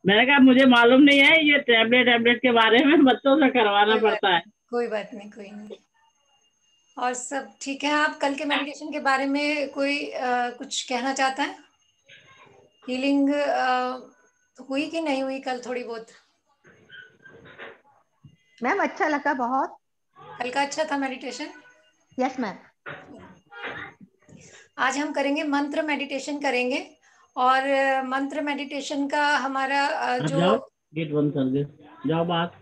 मैंने कहा मुझे मालूम नहीं है, ये टैबलेट टैबलेट के बारे में बच्चों से करवाना कोई बात पड़ता है। नहीं, कोई बात नहीं, कोई नहीं। और सब ठीक है? आप कल के मेडिटेशन के बारे में कोई कुछ कहना चाहता है? हीलिंग हुई कि नहीं हुई कल थोड़ी बहुत? मैम अच्छा लगा बहुत। कल का अच्छा था मेडिटेशन? Yes ma'am. आज हम करेंगे मंत्र मेडिटेशन करेंगे। और मंत्र मेडिटेशन का हमारा आप जो जाओ, गेट बंद कर दे, जाओ बात।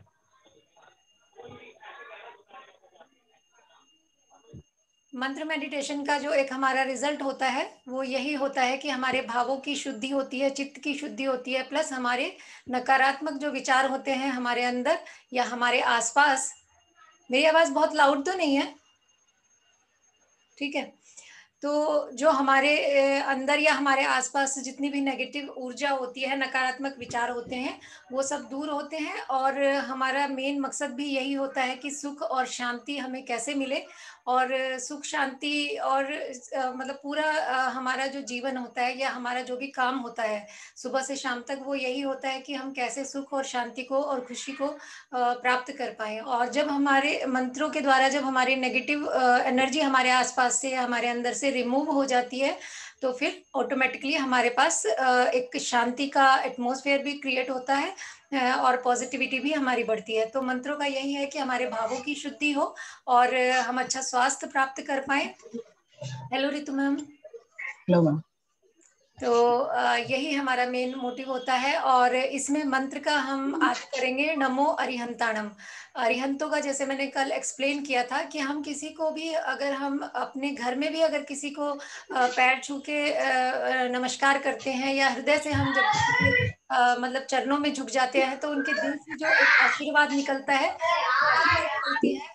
मंत्र मेडिटेशन का जो एक हमारा रिजल्ट होता है वो यही होता है कि हमारे भावों की शुद्धि होती है, चित्त की शुद्धि होती है, प्लस हमारे नकारात्मक जो विचार होते हैं हमारे अंदर या हमारे आसपास। मेरी आवाज बहुत लाउड तो नहीं है? ठीक है। तो जो हमारे अंदर या हमारे आसपास जितनी भी नेगेटिव ऊर्जा होती है, नकारात्मक विचार होते हैं, वो सब दूर होते हैं। और हमारा मेन मकसद भी यही होता है कि सुख और शांति हमें कैसे मिले। और सुख शांति और मतलब पूरा हमारा जो जीवन होता है या हमारा जो भी काम होता है सुबह से शाम तक, वो यही होता है कि हम कैसे सुख और शांति को और खुशी को प्राप्त कर पाए। और जब हमारे मंत्रों के द्वारा जब हमारी नेगेटिव एनर्जी हमारे आसपास से हमारे अंदर से रिमूव हो जाती है, तो फिर ऑटोमेटिकली हमारे पास एक शांति का एटमॉस्फेयर भी क्रिएट होता है और पॉजिटिविटी भी हमारी बढ़ती है। तो मंत्रों का यही है कि हमारे भावों की शुद्धि हो और हम अच्छा स्वास्थ्य प्राप्त कर पाए। Hello Ritu ma'am. Hello ma'am. तो यही हमारा मेन मोटिव होता है। और इसमें मंत्र का हम आज करेंगे नमो अरिहंताणम। अरिहंतों का जैसे मैंने कल एक्सप्लेन किया था कि हम किसी को भी अगर हम अपने घर में भी अगर किसी को पैर छू के नमस्कार करते हैं या हृदय से हम जब किसी के मतलब चरणों में झुक जाते हैं, तो उनके दिल से जो एक आशीर्वाद निकलता है, खुशियाँ निकलती है।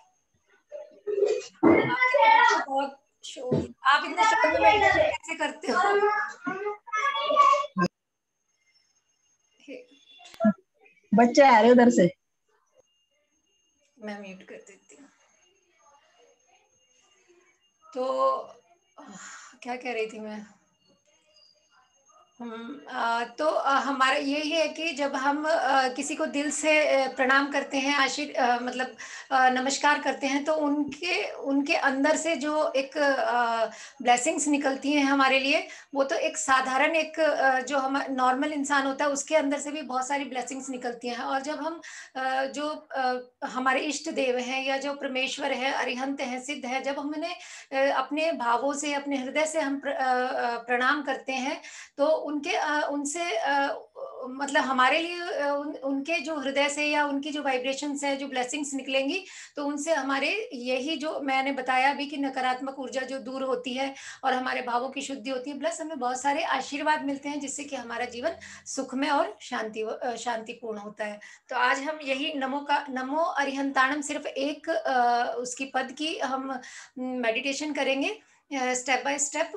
आपकी तरफ से बहुत शोर, आप इतने शोर में मेडिटेशन कैसे करते हो? बच्चे आ रहे उधर से। मैं म्यूट कर देती हूँ। तो क्या कह रही थी मैं? तो हमारा यही है कि जब हम किसी को दिल से प्रणाम करते हैं, मतलब नमस्कार करते हैं, तो उनके उनके अंदर से जो एक ब्लेसिंग्स निकलती हैं हमारे लिए, वो तो एक साधारण एक जो हम नॉर्मल इंसान होता है उसके अंदर से भी बहुत सारी ब्लेसिंग्स निकलती हैं। और जब हम जो हमारे इष्ट देव हैं या जो परमेश्वर है, अरिहंत हैं, सिद्ध है, जब हम उन्हें अपने भावों से अपने हृदय से हम प्रणाम करते हैं, तो उनके उनसे मतलब हमारे लिए उनके जो हृदय से या उनकी जो वाइब्रेशंस है, जो ब्लेसिंग्स निकलेंगी, तो उनसे हमारे यही जो मैंने बताया अभी कि नकारात्मक ऊर्जा जो दूर होती है और हमारे भावों की शुद्धि होती है, प्लस हमें बहुत सारे आशीर्वाद मिलते हैं जिससे कि हमारा जीवन सुखमय और शांतिपूर्ण होता है। तो आज हम यही नमो अरिहंताणम सिर्फ एक उसकी पद की हम मेडिटेशन करेंगे स्टेप बाय स्टेप।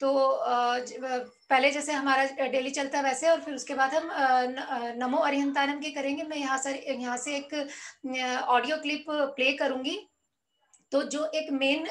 तो पहले जैसे हमारा डेली चलता है वैसे, और फिर उसके बाद हम नमो अरिहंतानम की करेंगे। मैं यहाँ से एक ऑडियो क्लिप प्ले करूंगी। तो जो एक मेन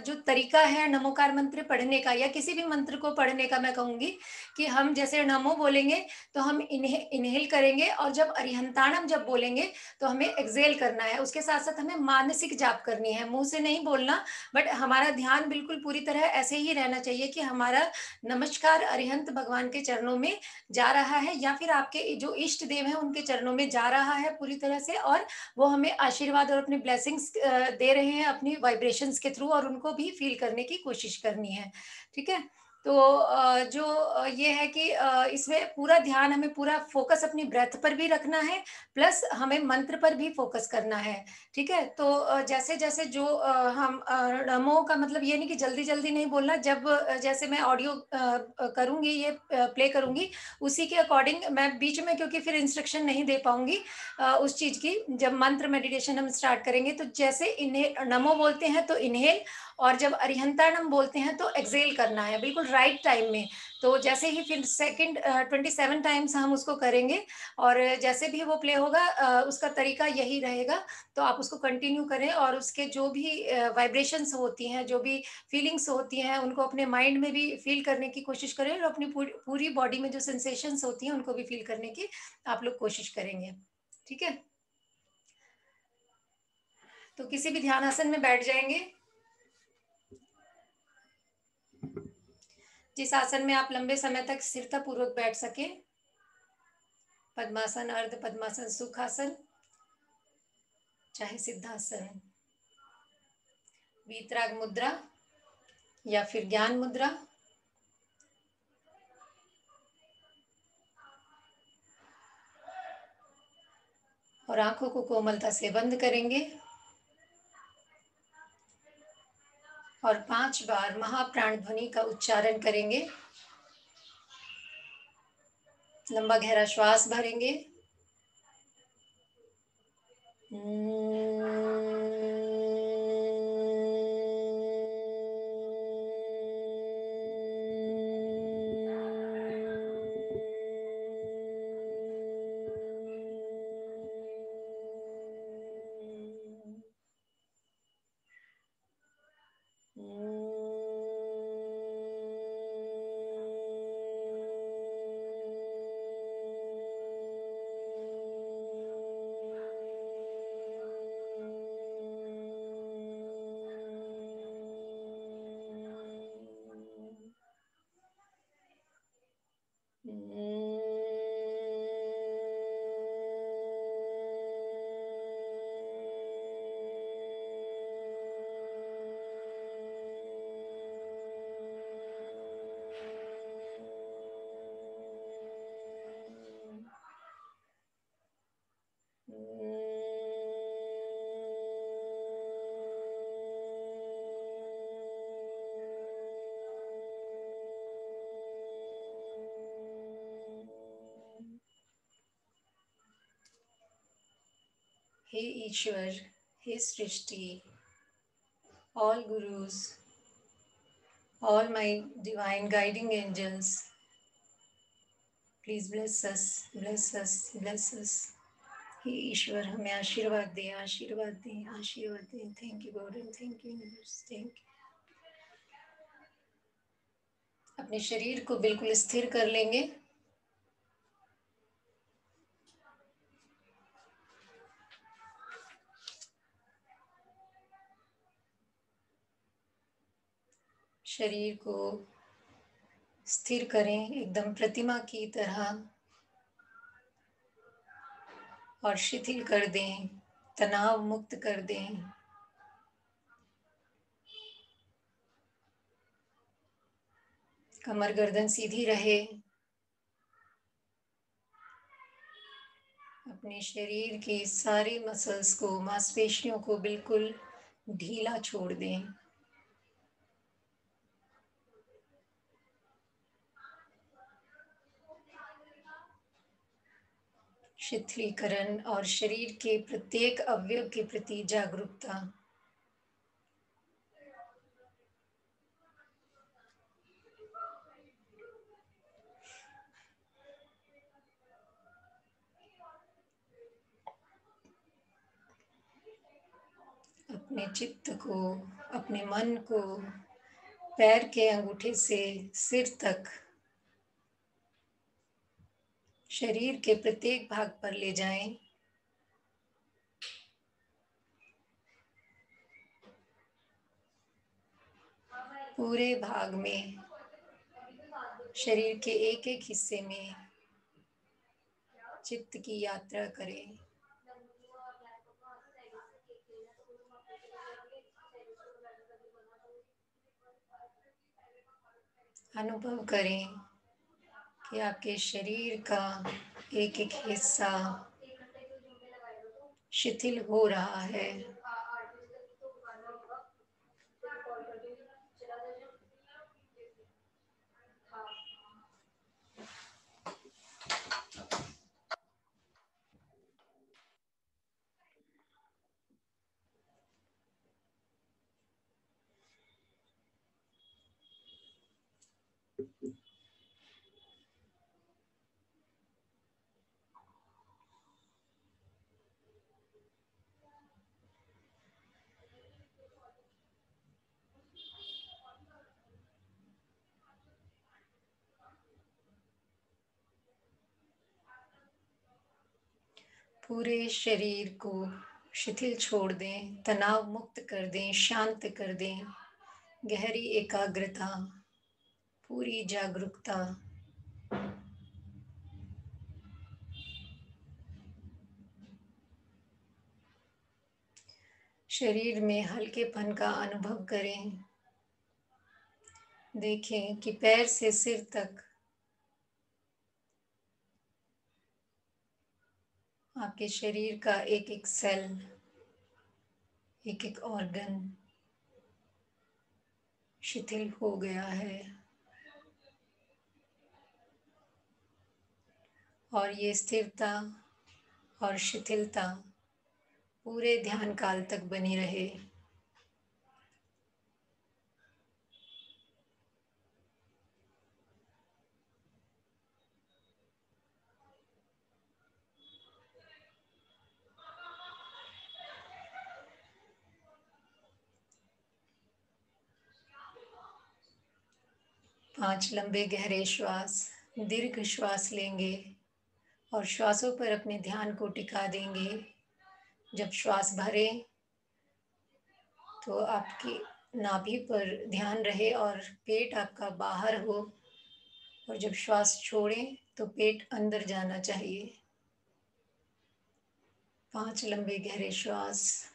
जो तरीका है नमोकार मंत्र पढ़ने का या किसी भी मंत्र को पढ़ने का, मैं कहूंगी कि हम जैसे नमो बोलेंगे तो हम इनहेल करेंगे, और जब अरिहंताणम जब बोलेंगे तो हमें एक्सेल करना है। उसके साथ साथ हमें मानसिक जाप करनी है, मुंह से नहीं बोलना, बट हमारा ध्यान बिल्कुल पूरी तरह ऐसे ही रहना चाहिए कि हमारा नमस्कार अरिहंत भगवान के चरणों में जा रहा है या फिर आपके जो इष्ट देव है उनके चरणों में जा रहा है पूरी तरह से, और वो हमें आशीर्वाद और अपनी ब्लेसिंग्स दे रहे हैं अपनी वाइब्रेशंस के थ्रू, और उनको भी फील करने की कोशिश करनी है। ठीक है। तो जो ये है कि इसमें पूरा ध्यान, हमें पूरा फोकस अपनी ब्रेथ पर भी रखना है, प्लस हमें मंत्र पर भी फोकस करना है। ठीक है। तो जैसे जैसे जो हम नमो का मतलब ये नहीं कि जल्दी जल्दी नहीं बोलना, जब जैसे मैं ऑडियो करूंगी, ये प्ले करूंगी, उसी के अकॉर्डिंग मैं बीच में, क्योंकि फिर इंस्ट्रक्शन नहीं दे पाऊंगी उस चीज की। जब मंत्र मेडिटेशन हम स्टार्ट करेंगे तो जैसे इन्हें नमो बोलते हैं तो इनहेल, और जब अरिहंताणम बोलते हैं तो एक्सेल करना है बिल्कुल राइट टाइम में। तो जैसे ही फिर सेकंड 27 टाइम्स हम उसको करेंगे और जैसे भी वो प्ले होगा उसका तरीका यही रहेगा। तो आप उसको कंटिन्यू करें और उसके जो भी वाइब्रेशंस होती हैं, जो भी फीलिंग्स होती हैं, उनको अपने माइंड में भी फील करने की कोशिश करें और अपनी पूरी बॉडी में जो सेंसेशंस होती हैं उनको भी फील करने की आप लोग कोशिश करेंगे। ठीक है, तो किसी भी ध्यान आसन में बैठ जाएंगे। जिस आसन में आप लंबे समय तक स्थिरता पूर्वक बैठ सके, पद्मासन, अर्ध पद्मासन, सुखासन, चाहे सिद्धासन, वीतराग मुद्रा या फिर ज्ञान मुद्रा। और आंखों को कोमलता से बंद करेंगे और 5 बार महाप्राण ध्वनि का उच्चारण करेंगे। लंबा गहरा श्वास भरेंगे। हे ईश्वर, हे सृष्टि, all gurus, all my divine guiding angels, please bless us, bless us, bless us. हे ईश्वर, हमें आशीर्वाद दें, आशीर्वाद दें, आशीर्वाद दें। Thank you God and thank you universe, thank you. अपने शरीर को बिल्कुल स्थिर कर लेंगे। शरीर को स्थिर करें एकदम प्रतिमा की तरह और शिथिल कर दें, तनाव मुक्त कर दें। कमर गर्दन सीधी रहे। अपने शरीर की सारी मसल्स को, मांसपेशियों को बिल्कुल ढीला छोड़ दें। शिथिलीकरण और शरीर के प्रत्येक अवयव के प्रति जागरूकता। अपने चित्त को, अपने मन को पैर के अंगूठे से सिर तक शरीर के प्रत्येक भाग पर ले जाएं। पूरे भाग में, शरीर के एक एक हिस्से में चित्त की यात्रा करें। अनुभव करें कि आपके शरीर का एक एक हिस्सा शिथिल हो रहा है। पूरे शरीर को शिथिल छोड़ दें, तनाव मुक्त कर दें, शांत कर दें। गहरी एकाग्रता, पूरी जागरूकता। शरीर में हल्केपन का अनुभव करें। देखें कि पैर से सिर तक आपके शरीर का एक एक सेल, एक एक ऑर्गन शिथिल हो गया है और ये स्थिरता और शिथिलता पूरे ध्यान काल तक बनी रहे। पांच लंबे गहरे श्वास, दीर्घ श्वास लेंगे और श्वासों पर अपने ध्यान को टिका देंगे। जब श्वास भरे तो आपकी नाभि पर ध्यान रहे और पेट आपका बाहर हो, और जब श्वास छोड़ें तो पेट अंदर जाना चाहिए। 5 लंबे गहरे श्वास।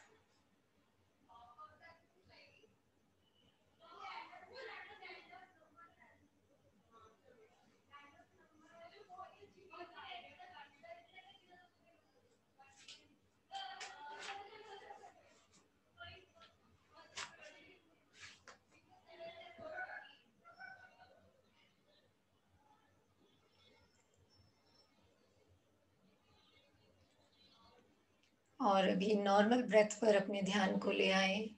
और अभी नॉर्मल ब्रेथ पर अपने ध्यान को ले आए।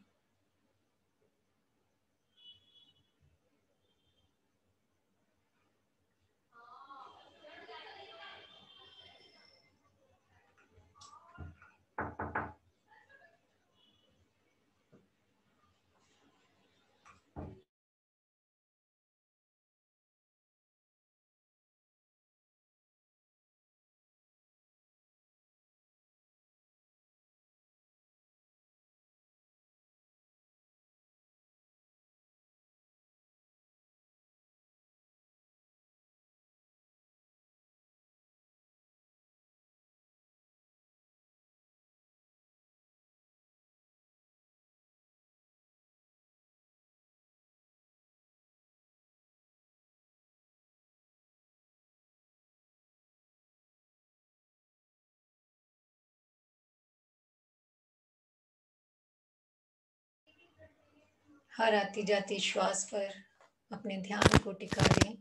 हर आती जाती श्वास पर अपने ध्यान को टिका दें।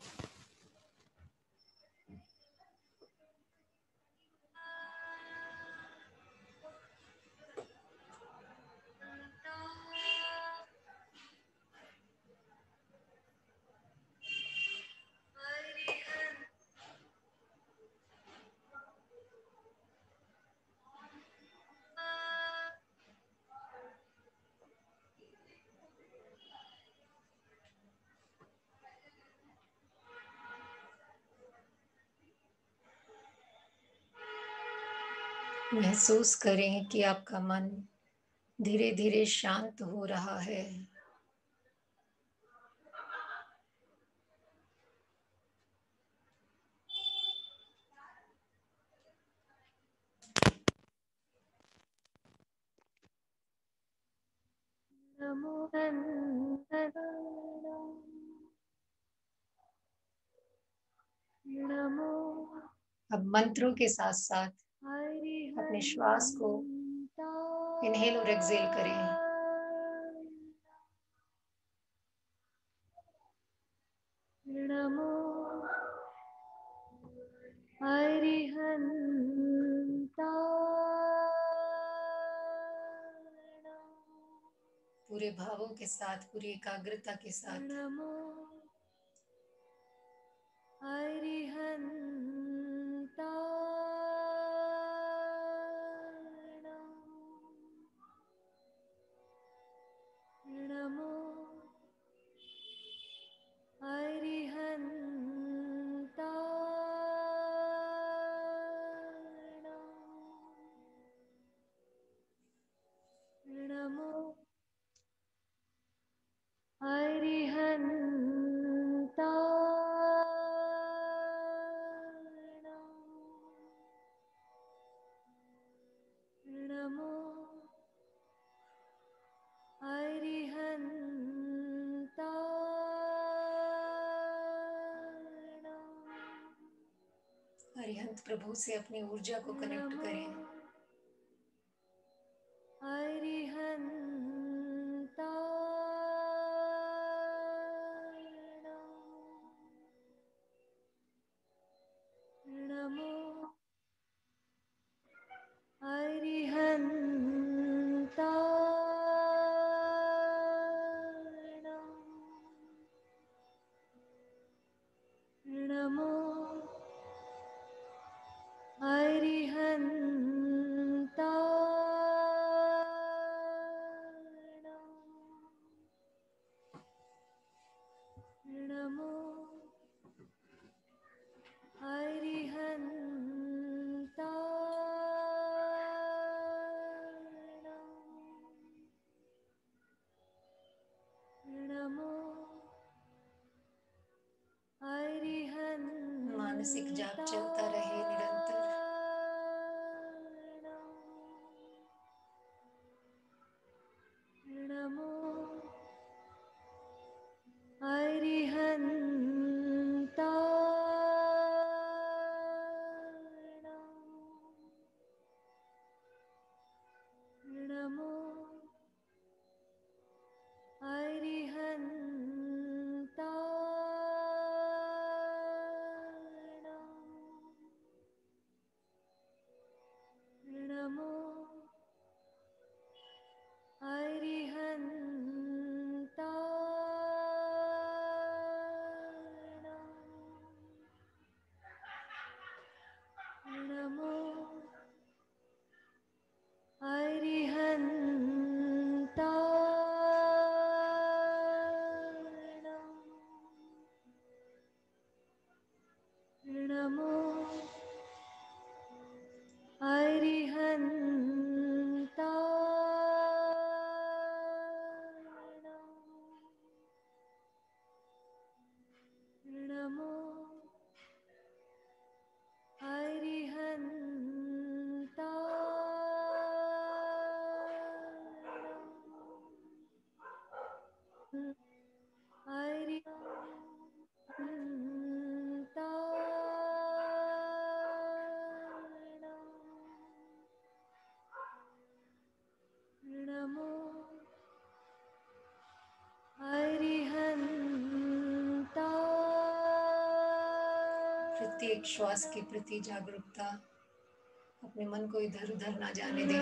महसूस करें कि आपका मन धीरे धीरे शांत हो रहा है। अब मंत्रों के साथ साथ अपने श्वास को इनहेल और एक्सहेल करें। नमो अरिहंताय। पूरे भावों के साथ, पूरी एकाग्रता के साथ। प्रभु से अपनी ऊर्जा को कनेक्ट करें। मानसिक जाप चलता रहे निरंतर। प्रत्येक श्वास के प्रति जागरूकता, अपने मन को इधर उधर ना जाने दें।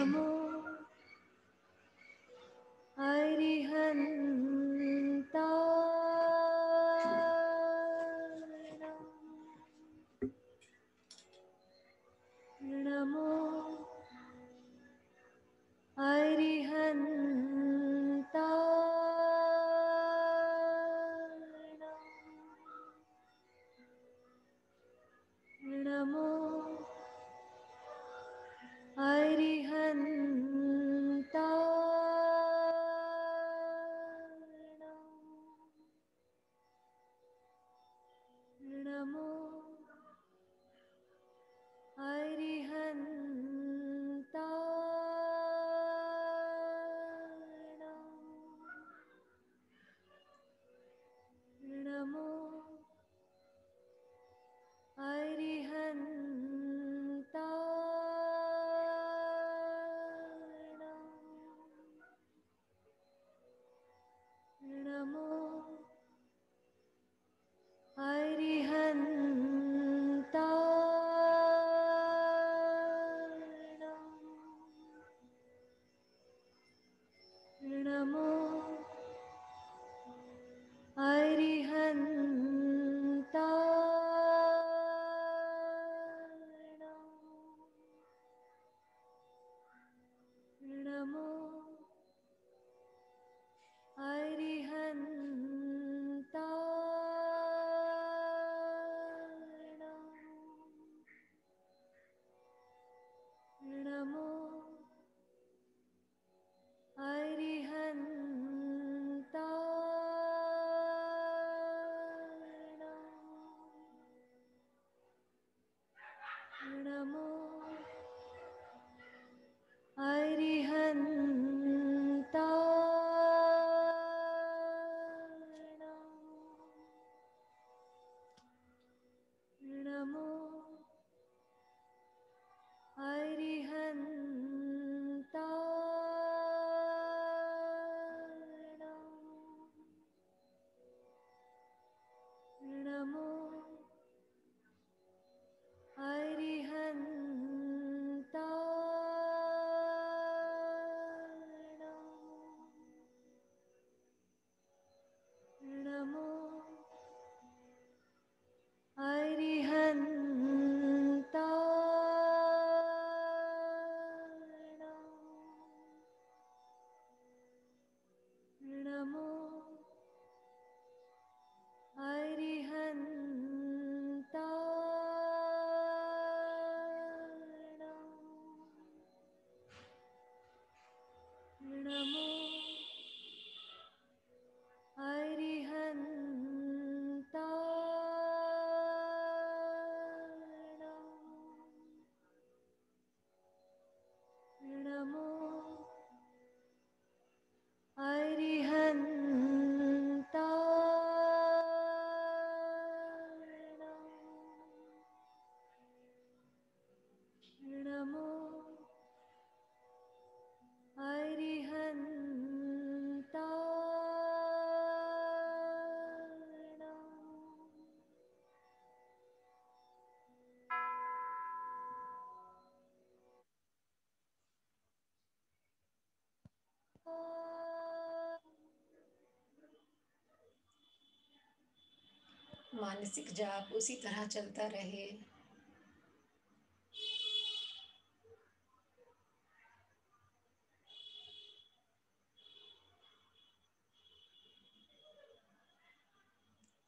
मानसिक जाप उसी तरह चलता रहे।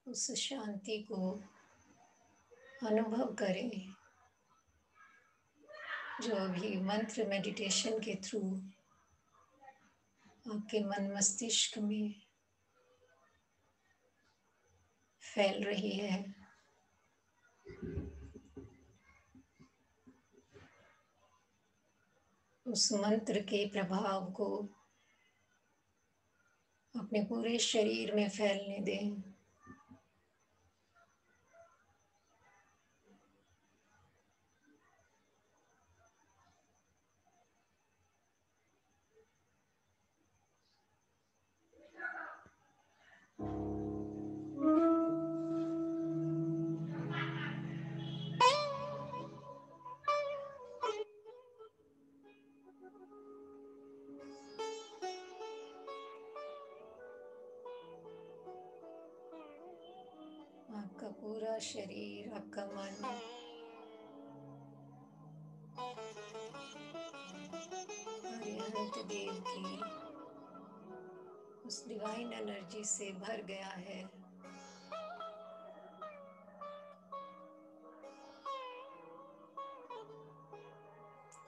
उस शांति को अनुभव करें जो अभी मंत्र मेडिटेशन के थ्रू आपके मन मस्तिष्क में फैल रही है। उस मंत्र के प्रभाव को अपने पूरे शरीर में फैलने दें। आपका पूरा शरीर, आपका मन अरिहंत देव की उस डिवाइन एनर्जी से भर गया है।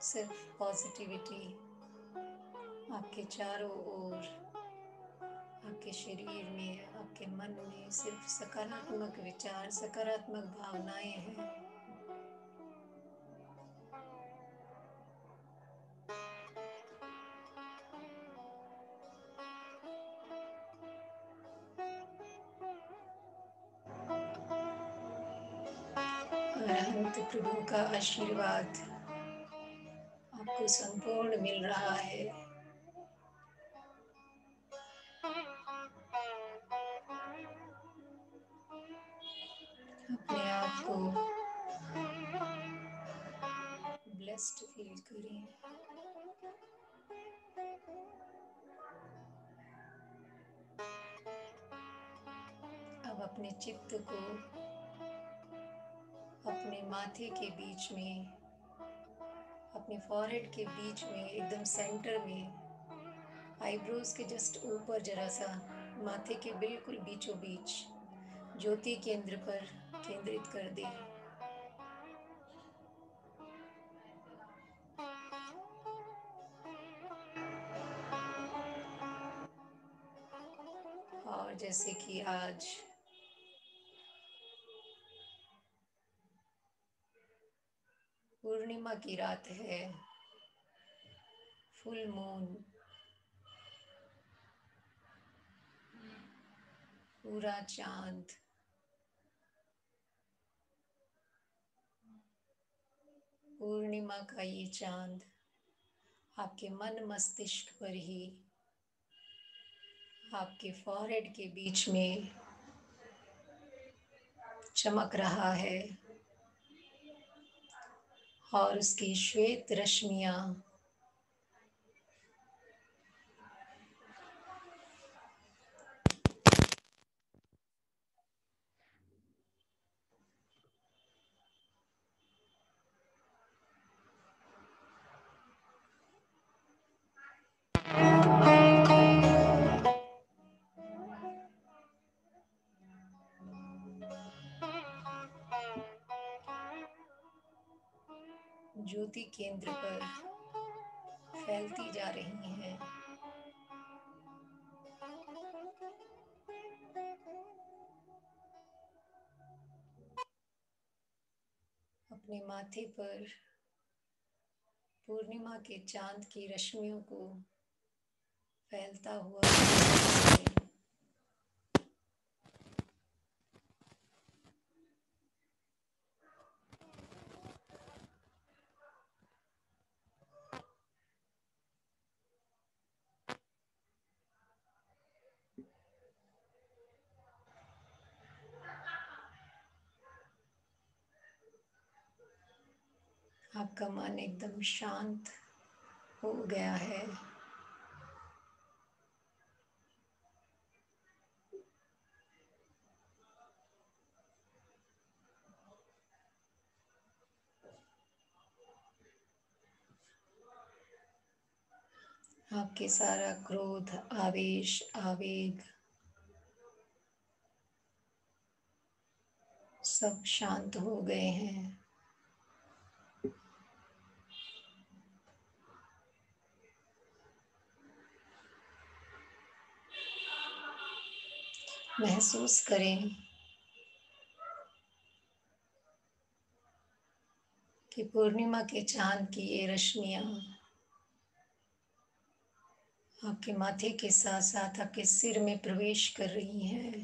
सिर्फ पॉजिटिविटी आपके चारों ओर, आपके शरीर में, आपके मन में सिर्फ सकारात्मक विचार, सकारात्मक भावनाएं हैं। अनंत प्रभु का आशीर्वाद आपको संपूर्ण मिल रहा है। अपने आप को ब्लेस्ड फील करें। अब अपने चित्त को अपने माथे के बीच में, अपने फॉरहेड के बीच में, एकदम सेंटर में, आईब्रोज के जस्ट ऊपर जरा सा, माथे के बिल्कुल बीचों बीच ज्योति केंद्र पर केंद्रित कर दें। और जैसे कि आज पूर्णिमा की रात है, फुल मून, पूरा चांद, पूर्णिमा का ये चांद आपके मन मस्तिष्क पर ही, आपके फॉरहेड के बीच में चमक रहा है और उसकी श्वेत रश्मियां ज्योति केंद्र पर फैलती जा रही हैं। अपने माथे पर पूर्णिमा के चांद की रश्मियों को फैलता हुआ आपका मन एकदम शांत हो गया है। आपके सारा क्रोध, आवेश, आवेग सब शांत हो गए हैं। महसूस करें कि पूर्णिमा के चांद की ये रश्मियां आपके माथे के साथ साथ आपके सिर में प्रवेश कर रही हैं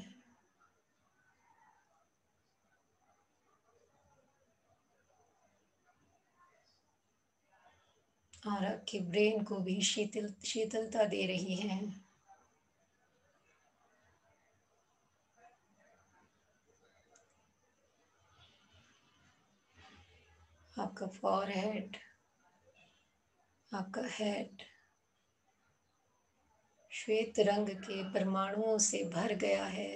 और आपके ब्रेन को भी शीतलता दे रही हैं। आपका फॉरहेड, आपका हेड श्वेत रंग के परमाणुओं से भर गया है।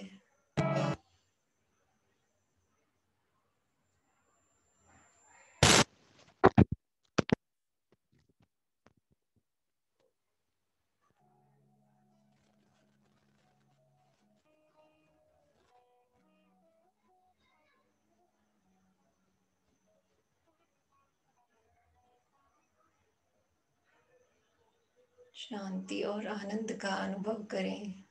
शांति और आनंद का अनुभव करें।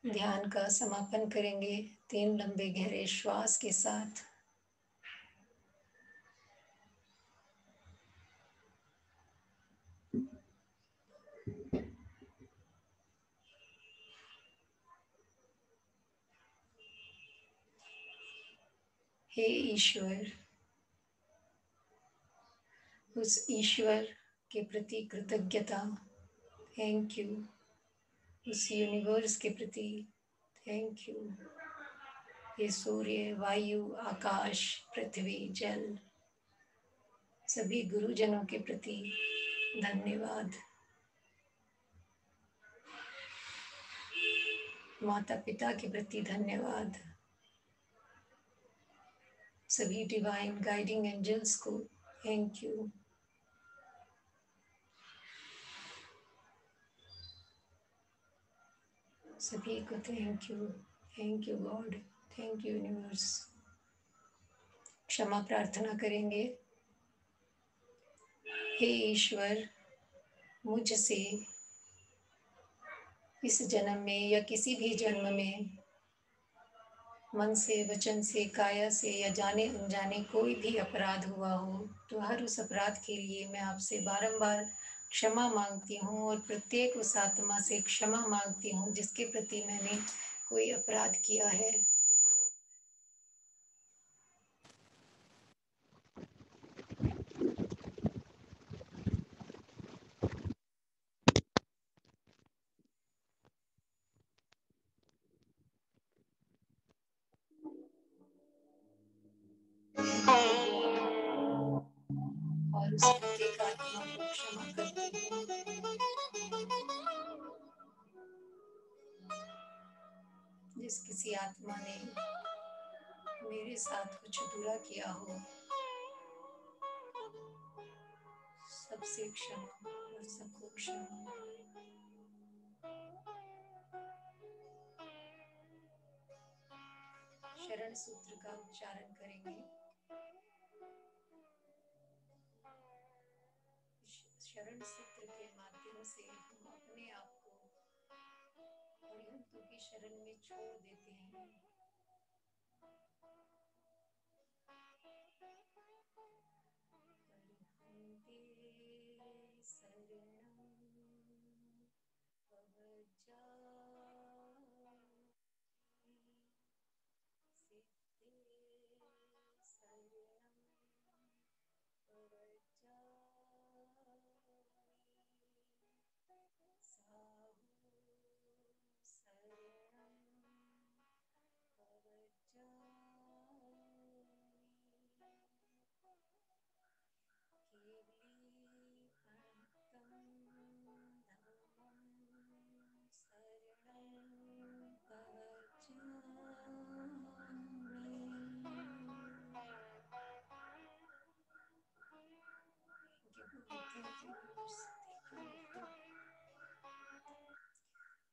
ध्यान का समापन करेंगे 3 लंबे गहरे श्वास के साथ। हे ईश्वर, उस ईश्वर के प्रति कृतज्ञता, थैंक यू। उस यूनिवर्स के प्रति थैंक यू। ये सूर्य, वायु, आकाश, पृथ्वी, जल, सभी गुरुजनों के प्रति धन्यवाद। माता पिता के प्रति धन्यवाद। सभी डिवाइन गाइडिंग एंजल्स को थैंक यू। सभी को thank you God, thank you universe. क्षमा प्रार्थना करेंगे। हे ईश्वर, मुझसे इस जन्म में या किसी भी जन्म में मन से, वचन से, काया से या जाने अनजाने कोई भी अपराध हुआ हो तो हर उस अपराध के लिए मैं आपसे बारंबार क्षमा मांगती हूँ और प्रत्येक उस आत्मा से क्षमा मांगती हूँ जिसके प्रति मैंने कोई अपराध किया है। और उस प्रत्येक आत्मा को क्षमा करती हूँ जिस किसी आत्मा ने मेरे साथ कुछ बुरा किया हो। सबसे क्षमा और सबको क्षमा। शरण सूत्र का उच्चारण करेंगे। शरण सूत्र के माध्यम से हम अपने आप को अरिहंतों की शरण में छोड़ देते हैं।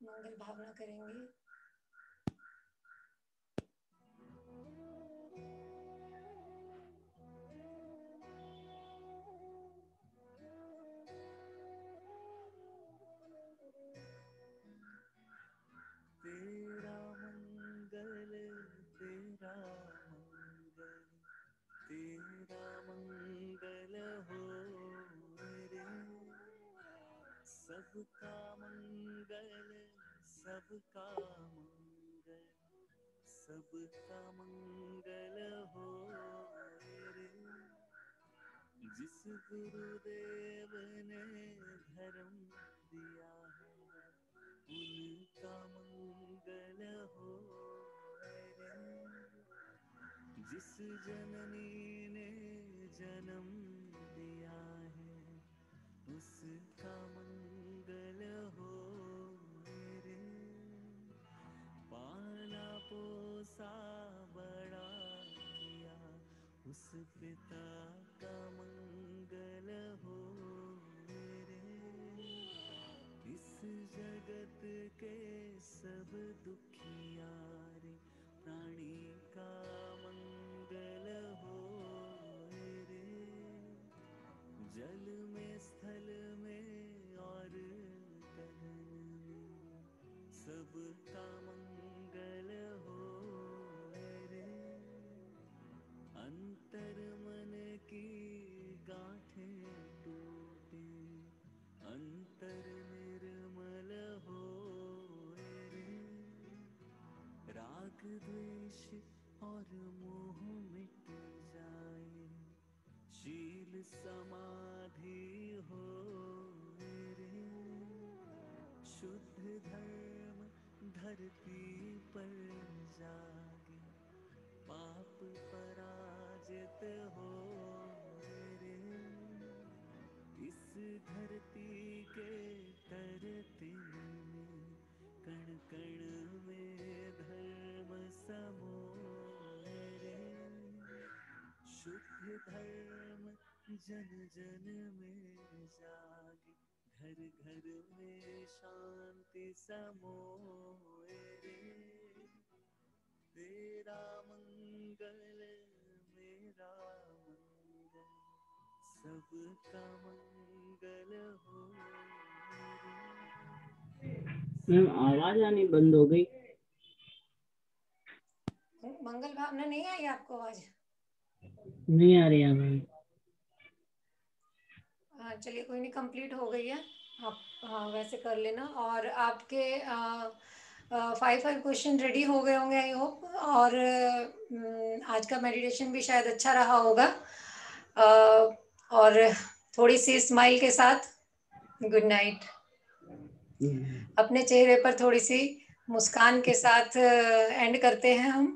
मंगल भावना करेंगे। तेरा मंगल तेरा मंगल तेरा मंगल हो रे, सबका मंगल सबका मंगल सबका मंगल हो रे। जिस गुरुदेव ने धर्म दिया है उनका मंगल हो रे। जिस जननी ने जन्म दिया है उसका मंगल हो रे। पाला पोसा बड़ा किया उस पिता का मंगल हो रे। इस जगत के सब दुखियारे प्राणी का मंगल हो रे। जल में स्थल में और गगन में सबका मंगल हो रे। अंतर मन की गांठें टूटे अंतर निर्मल हो रे। राग द्वेष और मोह मिट जाए शील समाधि हो रे। शुद्ध धर्म धरती पर जागे पाप पराजित हो रे। इस धरती के तरते में कण कण में धर्म समोए रे। शुद्ध धर्म जन जन में जागे घर घर में शांति समोए रे। तेरा मंगल मेरा मंगल सबका मंगल हो रे। मैम आवाज आनी बंद हो गई। मंगल भावना नहीं आई आपको आवाज? नहीं आ रही आवाज। चलिए कोई नहीं, कंप्लीट हो गई है। आप वैसे कर लेना। और आपके 5 क्वेश्चन रेडी हो गए होंगे आई होप। और आज का मेडिटेशन भी शायद अच्छा रहा होगा। और थोड़ी सी स्माइल के साथ गुड नाइट। अपने चेहरे पर थोड़ी सी मुस्कान के साथ एंड करते हैं हम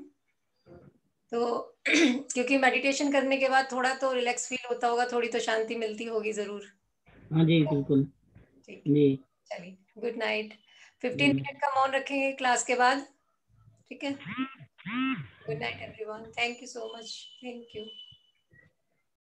तो क्योंकि मेडिटेशन करने के बाद थोड़ा तो रिलैक्स फील होता होगा, थोड़ी तो शांति मिलती होगी जरूर। हाँ जी बिल्कुल। ठीक जी चलिए, गुड नाइट। 15 मिनट का मौन रखेंगे क्लास के बाद, ठीक है? Good night everyone, thank you so much, thank you.